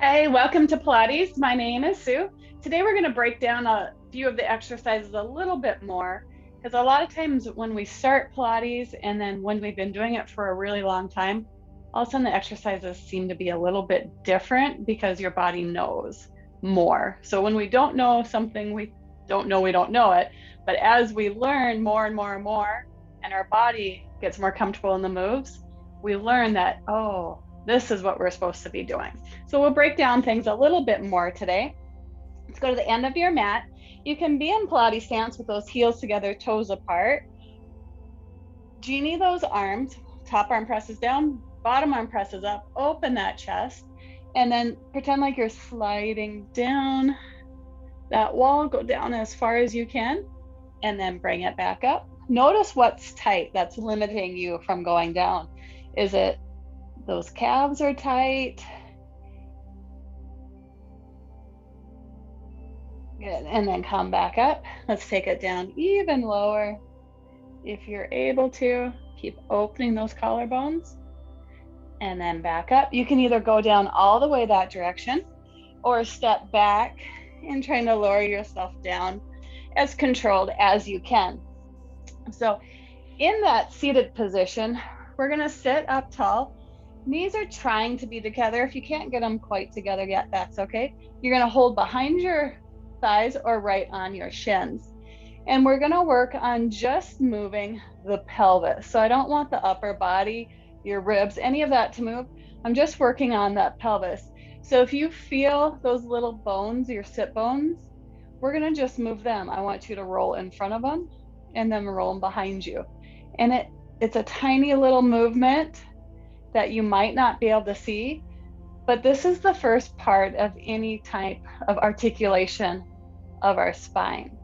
Hey, welcome to Pilates. My name is Sue. Today we're going to break down a few of the exercises a little bit more because a lot of times when we start Pilates and then when we've been doing it for a really long time, all of a sudden the exercises seem to be a little bit different because your body knows more. So when we don't know something, we don't know it. But as we learn more and more and more, and our body gets more comfortable in the moves, we learn that, oh, this is what we're supposed to be doing. So we'll break down things a little bit more today. Let's go to the end of your mat. You can be in Pilates stance with those heels together, toes apart. Genie those arms, top arm presses down, bottom arm presses up, open that chest, and then pretend like you're sliding down that wall, go down as far as you can, and then bring it back up. Notice what's tight that's limiting you from going down. Is it those calves are tight? Good. And then come back up. Let's take it down even lower. If you're able to, keep opening those collarbones and then back up. You can either go down all the way that direction or step back and trying to lower yourself down as controlled as you can. So in that seated position, we're going to sit up tall. Knees are trying to be together. If you can't get them quite together yet, that's okay. You're going to hold behind your thighs or right on your shins. And we're going to work on just moving the pelvis. So I don't want the upper body, your ribs, any of that to move. I'm just working on that pelvis. So if you feel those little bones, your sit bones, we're going to just move them. I want you to roll in front of them and then roll them behind you. And it's a tiny little movement that you might not be able to see, but this is the first part of any type of articulation of our spine.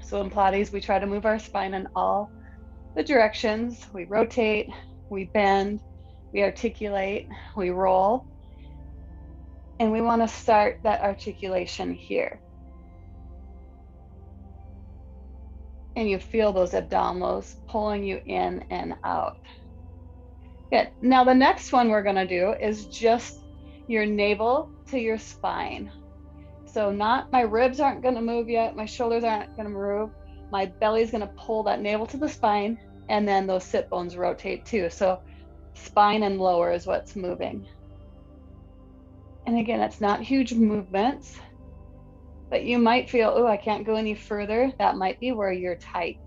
So in Pilates, we try to move our spine in all the directions. We rotate, we bend, we articulate, we roll. And we want to start that articulation here. And you feel those abdominals pulling you in and out. Good. Now the next one we're going to do is just your navel to your spine. So not my ribs aren't going to move yet, my shoulders aren't going to move, my belly's going to pull that navel to the spine, and then those sit bones rotate too. So spine and lower is what's moving. And again, it's not huge movements, but you might feel, oh, I can't go any further. That might be where you're tight.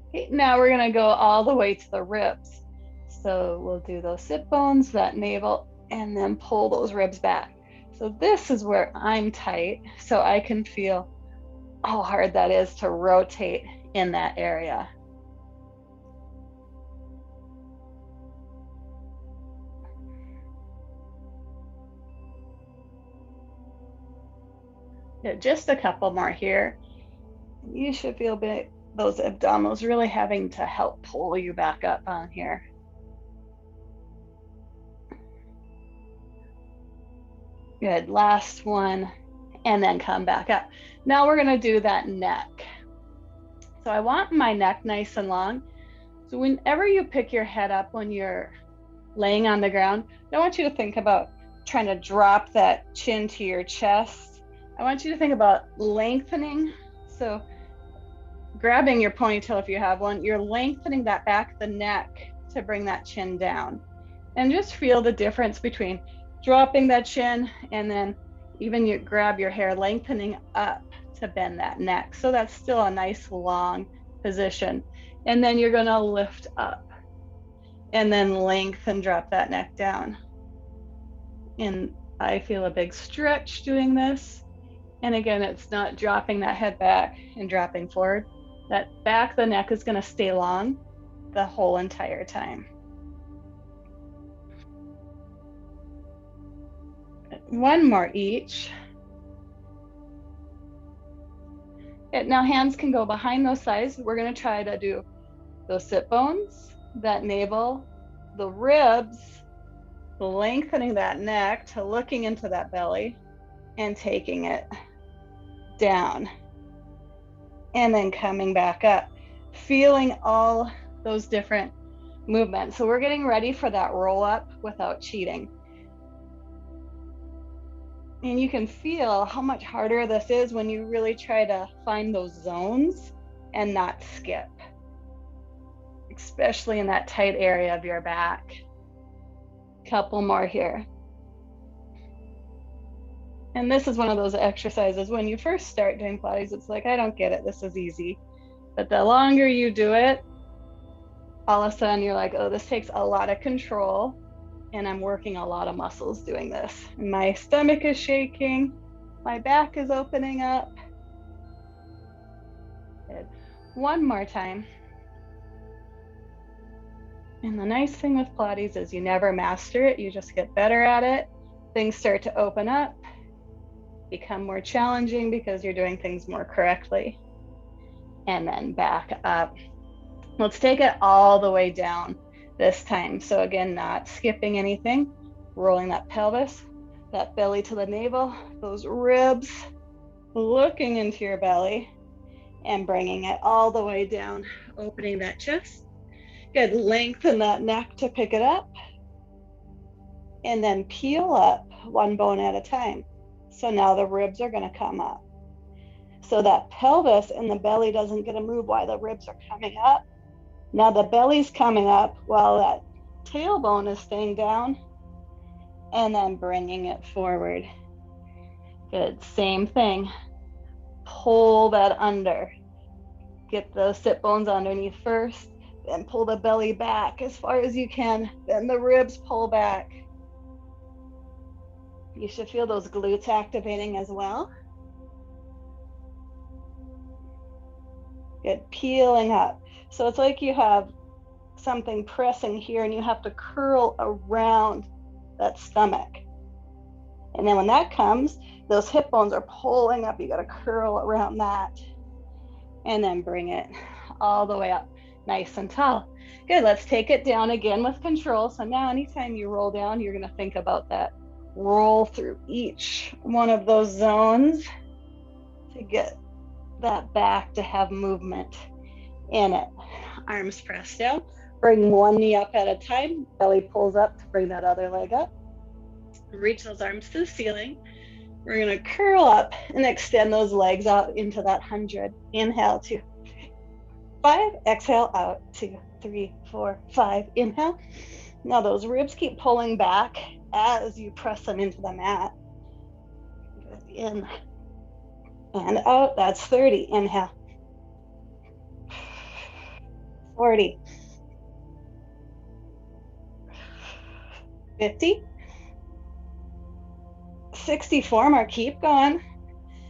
Okay, now we're going to go all the way to the ribs. So we'll do those sit bones, that navel, and then pull those ribs back. So this is where I'm tight, so I can feel how hard that is to rotate in that area. Yeah, just a couple more here. You should feel those abdominals really having to help pull you back up on here. Good, last one, and then come back up. Now we're gonna do that neck. So I want my neck nice and long. So whenever you pick your head up when you're laying on the ground, I don't want you to think about trying to drop that chin to your chest. I want you to think about lengthening. So grabbing your ponytail if you have one, you're lengthening that back of the neck to bring that chin down. And just feel the difference between dropping that chin and then even you grab your hair, lengthening up to bend that neck. So that's still a nice long position. And then you're gonna lift up and then lengthen, drop that neck down. And I feel a big stretch doing this. And again, it's not dropping that head back and dropping forward. That back of the neck is gonna stay long the whole entire time. One more each. Now hands can go behind those thighs. We're gonna try to do those sit bones, that navel, the ribs, lengthening that neck to looking into that belly and taking it down, and then coming back up, feeling all those different movements. So we're getting ready for that roll up without cheating. And you can feel how much harder this is when you really try to find those zones and not skip, especially in that tight area of your back. Couple more here. And this is one of those exercises when you first start doing Pilates, it's like, I don't get it, this is easy. But the longer you do it, all of a sudden you're like, oh, this takes a lot of control, and I'm working a lot of muscles doing this. And my stomach is shaking, my back is opening up. Good. One more time. And the nice thing with Pilates is you never master it, you just get better at it. Things start to open up, become more challenging because you're doing things more correctly. And then back up. Let's take it all the way down this time. So again, not skipping anything, rolling that pelvis, that belly to the navel, those ribs, looking into your belly and bringing it all the way down, opening that chest. Good, lengthen that neck to pick it up, and then peel up one bone at a time. So now the ribs are going to come up. So that pelvis and the belly doesn't get to move while the ribs are coming up. Now the belly's coming up while that tailbone is staying down, and then bringing it forward. Good, same thing. Pull that under. Get those sit bones underneath first, then pull the belly back as far as you can, then the ribs pull back. You should feel those glutes activating as well. Good, peeling up. So it's like you have something pressing here and you have to curl around that stomach. And then when that comes, those hip bones are pulling up. You got to curl around that and then bring it all the way up, nice and tall. Good, let's take it down again with control. So now anytime you roll down, you're going to think about that. Roll through each one of those zones to get that back to have movement in it. Arms pressed down. Bring one knee up at a time. Belly pulls up to bring that other leg up. Reach those arms to the ceiling. We're going to curl up and extend those legs out into that 100. Inhale, 2, 5. Exhale, out, 2, 3, 4, 5. Inhale. Now those ribs keep pulling back as you press them into the mat. In and out. That's 30. Inhale. 40. 50. 64 more. Keep going.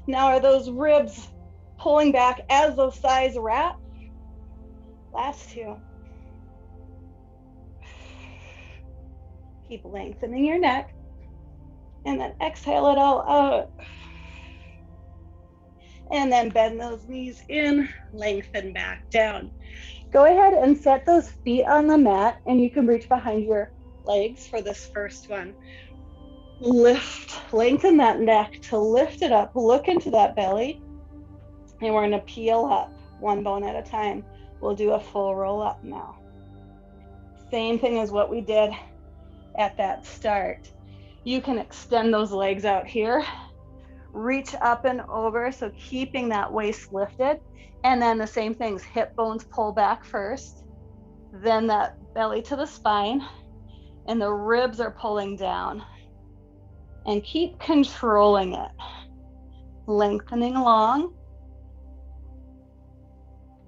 Now are those ribs pulling back as those thighs wrap? Last 2. Keep lengthening your neck. And then exhale it all out. And then bend those knees in, lengthen back down. Go ahead and set those feet on the mat, and you can reach behind your legs for this first one. Lift, lengthen that neck to lift it up, look into that belly, and we're going to peel up one bone at a time. We'll do a full roll up now. Same thing as what we did at that start. You can extend those legs out here, reach up and over, so keeping that waist lifted, and then the same things, hip bones pull back first, then that belly to the spine, and the ribs are pulling down. And keep controlling it, lengthening along.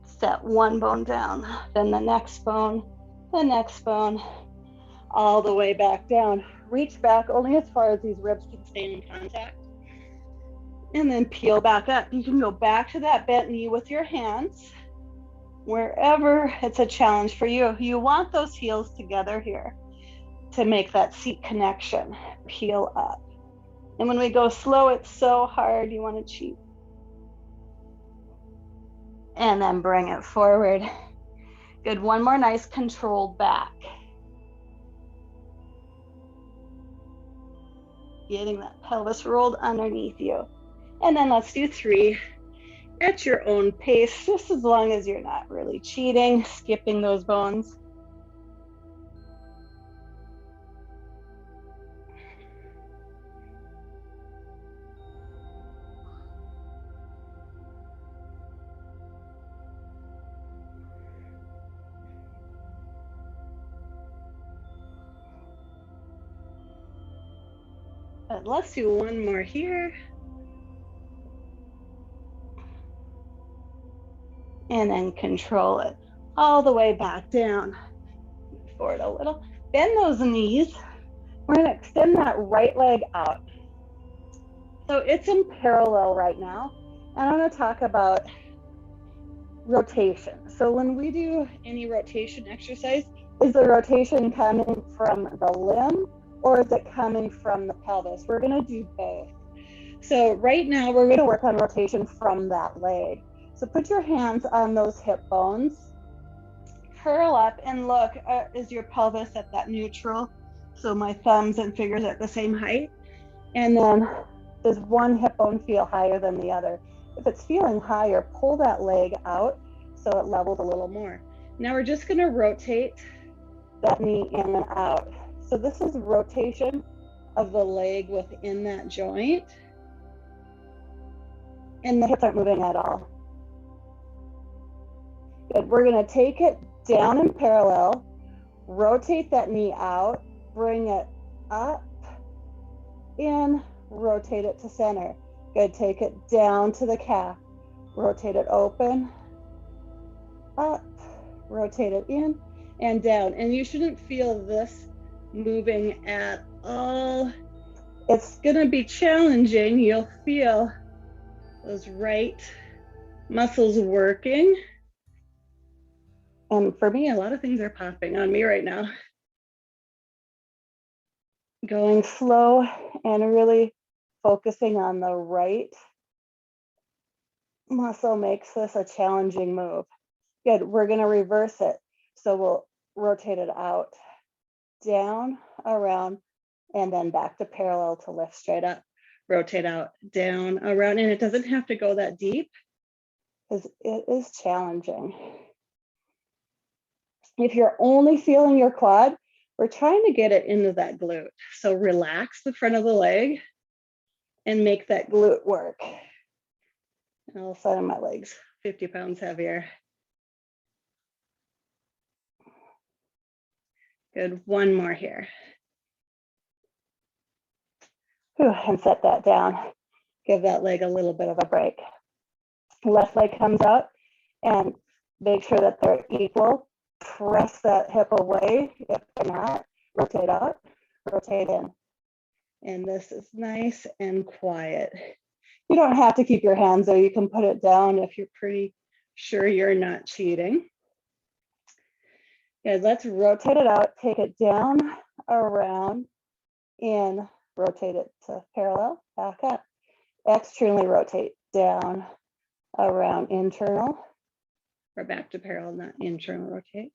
Set one bone down, then the next bone, all the way back down. Reach back only as far as these ribs can stay in contact. And then peel back up. You can go back to that bent knee with your hands, wherever it's a challenge for you. You want those heels together here to make that seat connection. Peel up. And when we go slow, it's so hard, you want to cheat. And then bring it forward. Good, one more nice controlled back. Getting that pelvis rolled underneath you. And then let's do 3 at your own pace, just as long as you're not really cheating, skipping those bones. But let's do 1 more here. And then control it all the way back down. Forward a little. Bend those knees. We're going to extend that right leg out. So it's in parallel right now. And I'm going to talk about rotation. So when we do any rotation exercise, is the rotation coming from the limb or is it coming from the pelvis? We're going to do both. So right now we're going to work on rotation from that leg. So put your hands on those hip bones, curl up and look, is your pelvis at that neutral? So my thumbs and fingers at the same height. And then does one hip bone feel higher than the other? If it's feeling higher, pull that leg out so it levels a little more. Now we're just going to rotate that knee in and out. So this is rotation of the leg within that joint. And the hips aren't moving at all. Good. We're going to take it down in parallel, rotate that knee out, bring it up, in, rotate it to center. Good. Take it down to the calf, rotate it open, up, rotate it in and down. And you shouldn't feel this moving at all. It's going to be challenging. You'll feel those right muscles working. And for me, a lot of things are popping on me right now. Going slow and really focusing on the right muscle makes this a challenging move. Good, we're gonna reverse it. So we'll rotate it out, down, around, and then back to parallel to lift straight up. Rotate out, down, around, and it doesn't have to go that deep because it is challenging. If you're only feeling your quad, we're trying to get it into that glute. So relax the front of the leg and make that glute work. And all of a sudden my leg's 50 pounds heavier. Good, 1 more here. And set that down. Give that leg a little bit of a break. Left leg comes out and make sure that they're equal. Press that hip away. If they're not, rotate out, rotate in. And this is nice and quiet. You don't have to keep your hands there. You can put it down if you're pretty sure you're not cheating. Good, let's rotate it out, take it down, around, in, rotate it to parallel, back up. Externally rotate, down, around, internal, or back to parallel, not internal rotate.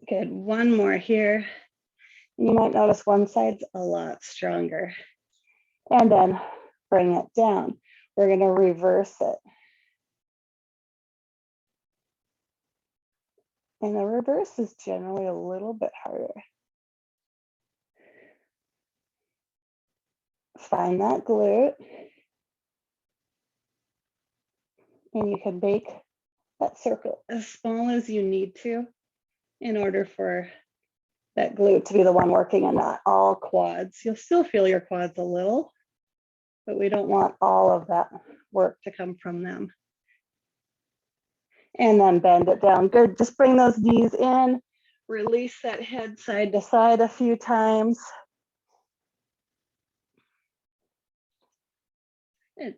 Good, 1 more here. You might notice one side's a lot stronger. And then bring it down. We're going to reverse it. And the reverse is generally a little bit harder. Find that glute. And you can make that circle as small as you need to in order for that glute to be the one working and not all quads. You'll still feel your quads a little, but we don't want all of that work to come from them. And then bend it down. Good, just bring those knees in, release that head side to side a few times.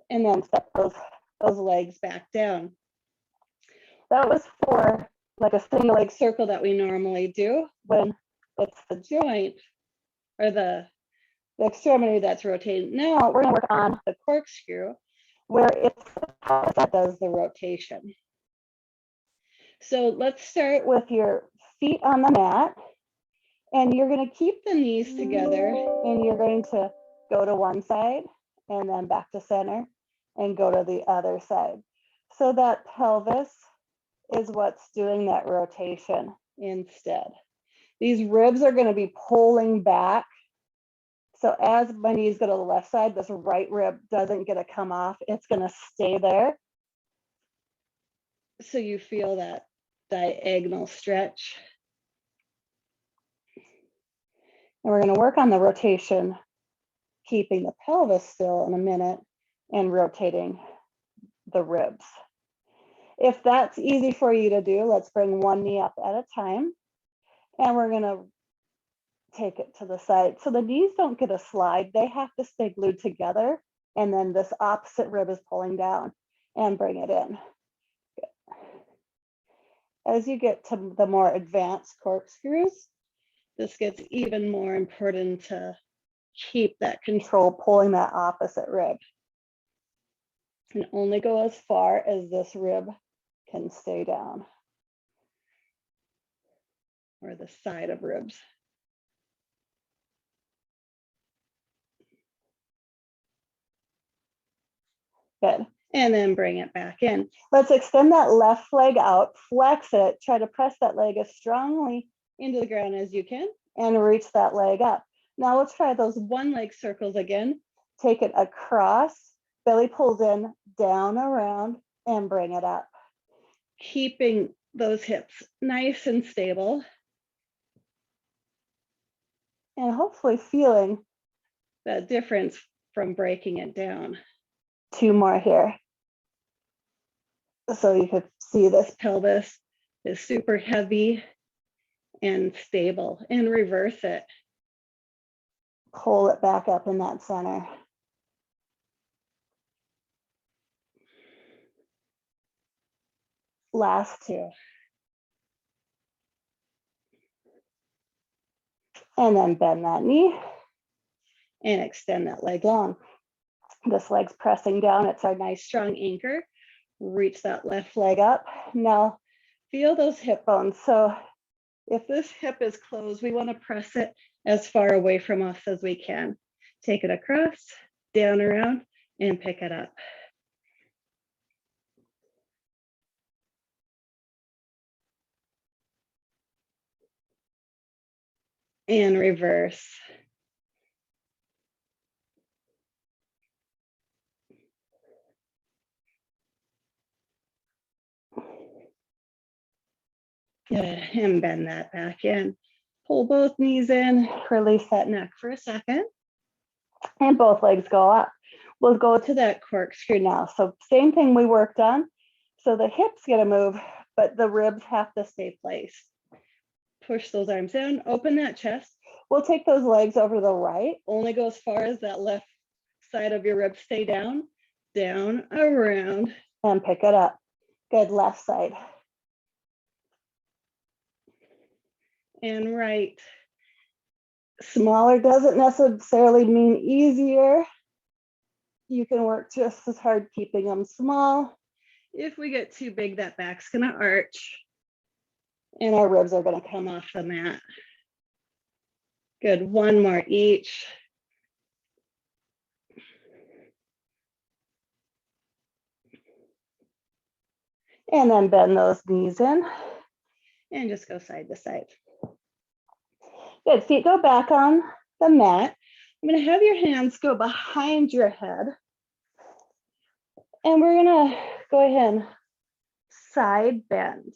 And then step those legs back down. That was for like a single leg circle that we normally do when it's the joint or the extremity that's rotating. Now we're going to work on the corkscrew where it's the pelvis that does the rotation. So let's start with your feet on the mat, and you're going to keep the knees together, and you're going to go to one side and then back to center and go to the other side. So that pelvis is what's doing that rotation instead. These ribs are going to be pulling back. So as my knees go to the left side, this right rib doesn't get to come off. It's going to stay there. So you feel that diagonal stretch. And we're going to work on the rotation, keeping the pelvis still in a minute and rotating the ribs. If that's easy for you to do, let's bring one knee up at a time. And we're going to take it to the side. So the knees don't get a slide. They have to stay glued together. And then this opposite rib is pulling down and bring it in. Good. As you get to the more advanced corkscrews, this gets even more important to keep that control, pulling that opposite rib. And only go as far as this rib can stay down, or the side of ribs. Good. And then bring it back in. Let's extend that left leg out, flex it, try to press that leg as strongly into the ground as you can and reach that leg up. Now let's try those one leg circles again. Take it across, belly pulls in, down, around, and bring it up. Keeping those hips nice and stable. And hopefully feeling that difference from breaking it down. Two more here. So you could see this pelvis is super heavy and stable, and reverse it. Pull it back up in that center. Last two. And then bend that knee and extend that leg long. This leg's pressing down. It's our nice strong anchor. Reach that left leg up. Now feel those hip bones. So if this hip is closed, we want to press it as far away from us as we can. Take it across, down, around, and pick it up. And reverse. Good, and bend that back in. Pull both knees in, release that neck for a second, and both legs go up. We'll go to that corkscrew now. So same thing we worked on. So the hips get to move, but the ribs have to stay placed. Push those arms down, open that chest. We'll take those legs over to the right, only go as far as that left side of your ribs stay down, down, around, and pick it up. Good, left side. And right. Smaller doesn't necessarily mean easier. You can work just as hard keeping them small. If we get too big, that back's gonna arch and our ribs are gonna come off the mat. Good, one more each. And then bend those knees in and just go side to side. Good, feet go back on the mat. I'm gonna have your hands go behind your head. And we're gonna go ahead and side bend.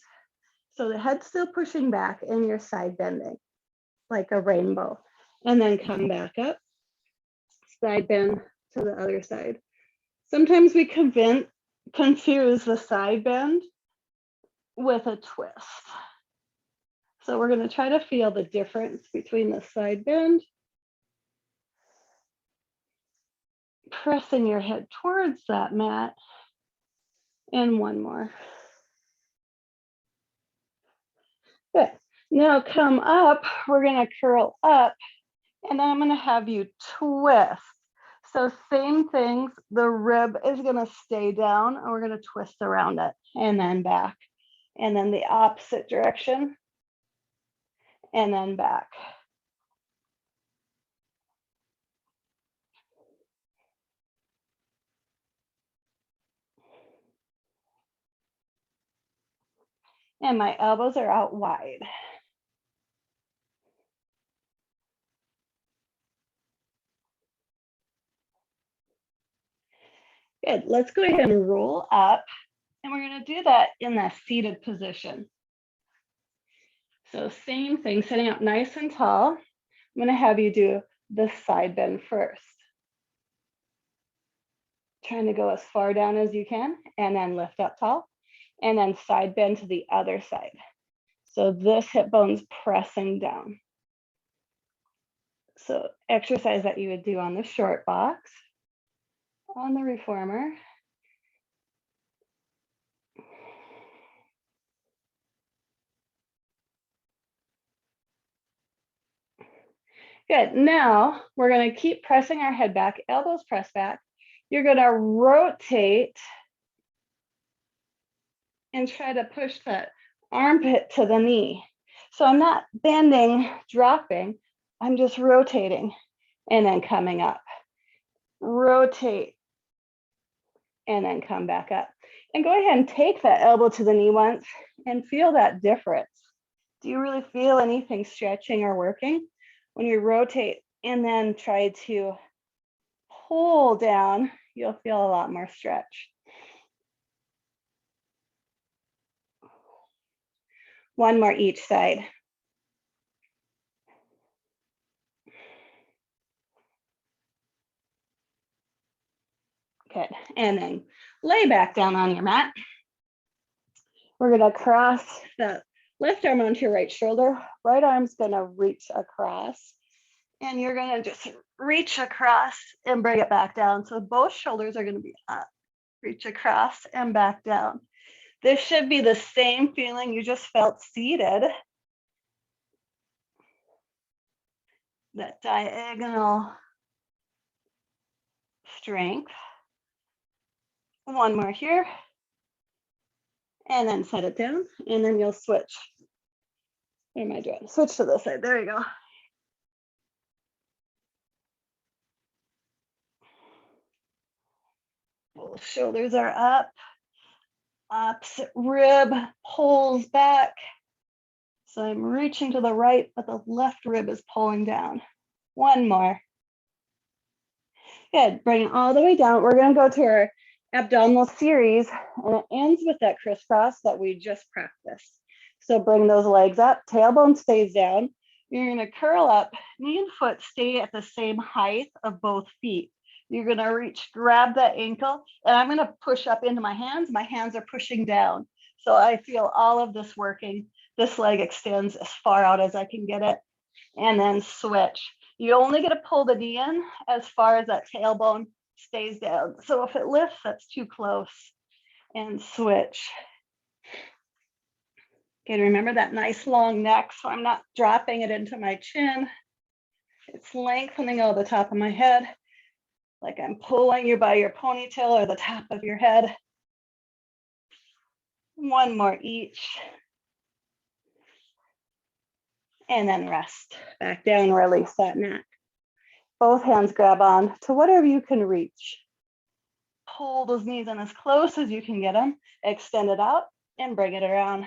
So the head's still pushing back and you're side bending like a rainbow. And then come back up, side bend to the other side. Sometimes we confuse the side bend with a twist. So we're going to try to feel the difference between the side bend, pressing your head towards that mat, and one more. Good. Now come up, we're going to curl up, and then I'm going to have you twist. So same things, the rib is going to stay down, and we're going to twist around it, and then back and then the opposite direction, and then back. And my elbows are out wide. Good, let's go ahead and roll up, and we're gonna do that in that seated position. So same thing, sitting up nice and tall. I'm gonna have you do the side bend first. Trying to go as far down as you can, and then lift up tall, and then side bend to the other side. So this hip bone's pressing down. So exercise that you would do on the short box, on the reformer. Good, now we're gonna keep pressing our head back, elbows press back. You're gonna rotate and try to push that armpit to the knee. So I'm not bending, dropping, I'm just rotating and then coming up. Rotate and then come back up. And go ahead and take that elbow to the knee once and feel that difference. Do you really feel anything stretching or working? When you rotate and then try to pull down, you'll feel a lot more stretch. One more each side. Good, and then lay back down on your mat. We're gonna cross the left arm onto your right shoulder. Right arm's gonna reach across. And you're gonna just reach across and bring it back down. So both shoulders are gonna be up. Reach across and back down. This should be the same feeling you just felt seated. That diagonal strength. One more here. And then set it down, and then you'll switch. What am I doing? Switch to this side, there you go. Both shoulders are up. Opposite rib pulls back. So I'm reaching to the right, but the left rib is pulling down. One more. Good, bring it all the way down. We're gonna go to our abdominal series, and it ends with that crisscross that we just practiced. So bring those legs up, tailbone stays down. You're gonna curl up, knee and foot stay at the same height of both feet. You're gonna reach, grab that ankle, and I'm gonna push up into my hands. My hands are pushing down. So I feel all of this working. This leg extends as far out as I can get it, and then switch. You only get to pull the knee in as far as that tailbone stays down. So if it lifts, that's too close. And switch. Okay, remember that nice long neck, so I'm not dropping it into my chin. It's lengthening over the top of my head, like I'm pulling you by your ponytail or the top of your head. One more each. And then rest. Back down, release that neck. Both hands grab on to whatever you can reach. Pull those knees in as close as you can get them. Extend it out and bring it around.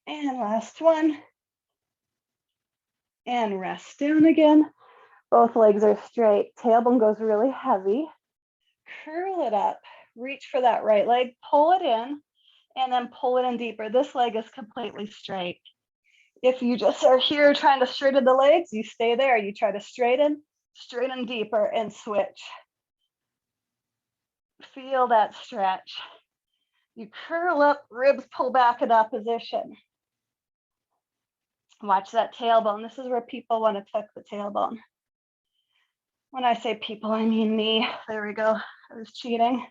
And last one. And rest down again. Both legs are straight. Tailbone goes really heavy. Curl it up. Reach for that right leg. Pull it in and then pull it in deeper. This leg is completely straight. If you just are here trying to straighten the legs, you stay there. You try to straighten deeper and switch. Feel that stretch. You curl up, ribs pull back in opposition. Watch that tailbone. This is where people want to tuck the tailbone. When I say people, I mean me. There we go. I was cheating.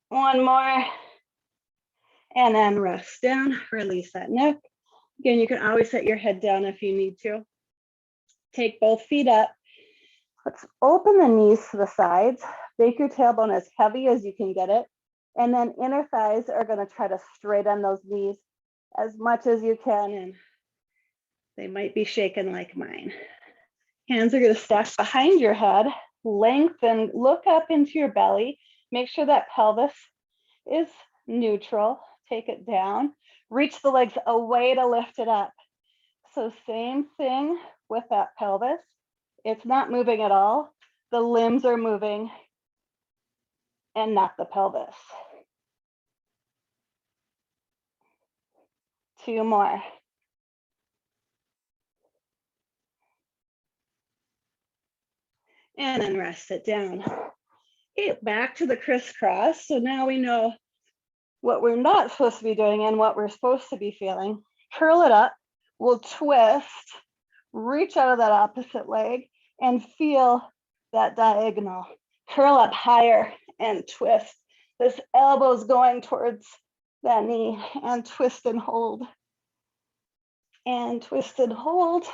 One more. And then rest down, release that neck. Again, you can always set your head down if you need to. Take both feet up. Let's open the knees to the sides. Make your tailbone as heavy as you can get it. And then inner thighs are going to try to straighten those knees as much as you can. And they might be shaken like mine. Hands are going to stack behind your head. Lengthen, look up into your belly. Make sure that pelvis is neutral. Take it down. Reach the legs away to lift it up. So same thing with that pelvis. It's not moving at all. The limbs are moving and not the pelvis. 2 more. And then rest it down. Okay, back to the crisscross. So now we know what we're not supposed to be doing and what we're supposed to be feeling. Curl it up. We'll twist, reach out of that opposite leg and feel that diagonal. Curl up higher and twist. This elbow's going towards that knee and twist and hold. And twist and hold.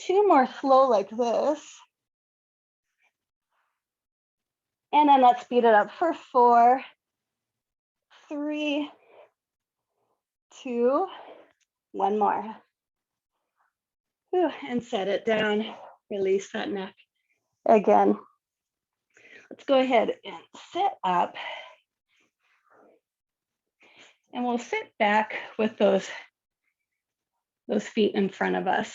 2 more slow like this. And then let's speed it up for 4, 3, 2, 1 more. And set it down. Release that neck. Again, let's go ahead and sit up. And we'll sit back with those feet in front of us.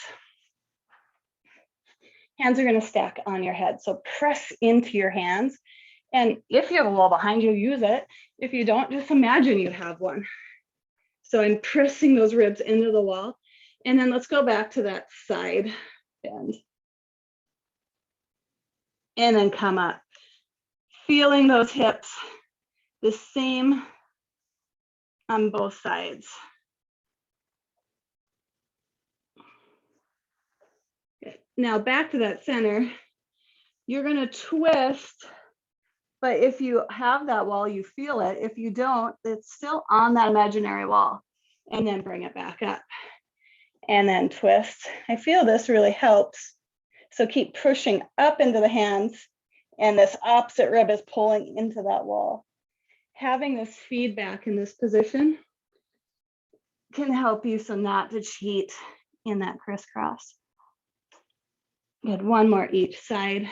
Hands are going to stack on your head. So press into your hands. And if you have a wall behind you, use it. If you don't, just imagine you have one. So I'm pressing those ribs into the wall. And then let's go back to that side bend. And then come up. Feeling those hips the same on both sides. Good. Now back to that center. You're going to twist, but if you have that wall, you feel it. If you don't, it's still on that imaginary wall. And then bring it back up. And then twist. I feel this really helps. So keep pushing up into the hands, and this opposite rib is pulling into that wall. Having this feedback in this position can help you so not to cheat in that crisscross. Good, 1 more each side.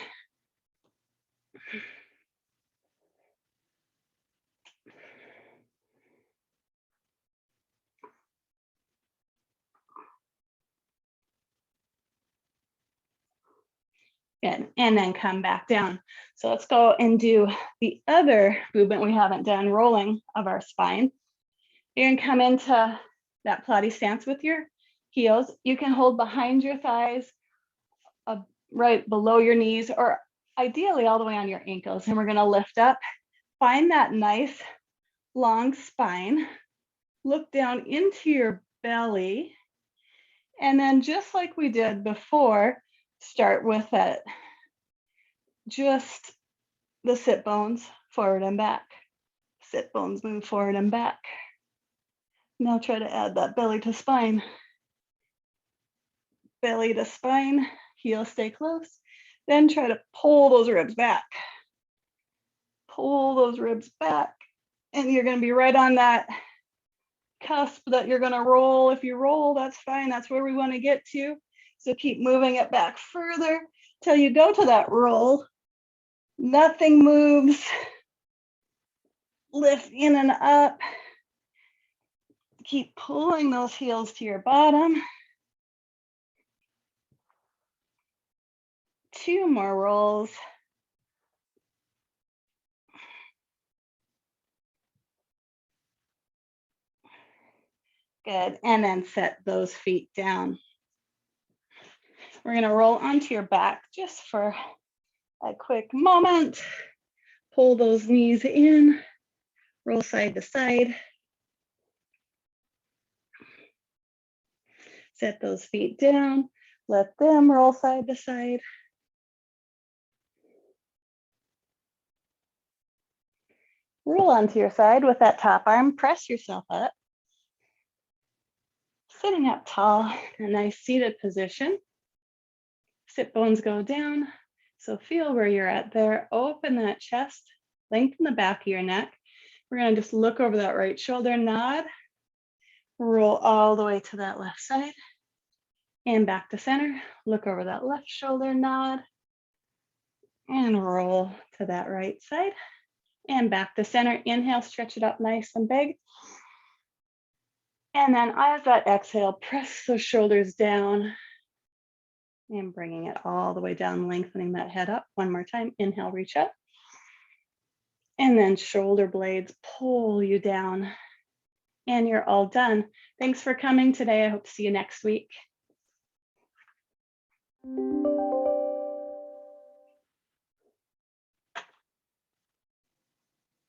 Good, and then come back down. So let's go and do the other movement we haven't done, rolling of our spine. You're gonna come into that Pilates stance with your heels. You can hold behind your thighs, right below your knees, or ideally all the way on your ankles. And we're gonna lift up, find that nice long spine, look down into your belly, and then just like we did before, start with that, just the sit bones forward and back. Sit bones move forward and back. Now try to add that belly to spine. Belly to spine, heels stay close. Then try to pull those ribs back. Pull those ribs back. And you're gonna be right on that cusp that you're gonna roll. If you roll, that's fine. That's where we wanna get to. So keep moving it back further till you go to that roll. Nothing moves. Lift in and up. Keep pulling those heels to your bottom. 2 more rolls. Good, and then set those feet down. We're gonna roll onto your back just for a quick moment. Pull those knees in, roll side to side. Set those feet down, let them roll side to side. Roll onto your side with that top arm, press yourself up. Sitting up tall, a nice seated position. Sit bones go down. So feel where you're at there. Open that chest, lengthen the back of your neck. We're going to just look over that right shoulder, nod, roll all the way to that left side and back to center. Look over that left shoulder, nod, and roll to that right side and back to center. Inhale, stretch it up nice and big. And then as that exhale, press those shoulders down and bringing it all the way down, lengthening that head up. One more time. Inhale, reach up. And then shoulder blades pull you down. And you're all done. Thanks for coming today. I hope to see you next week.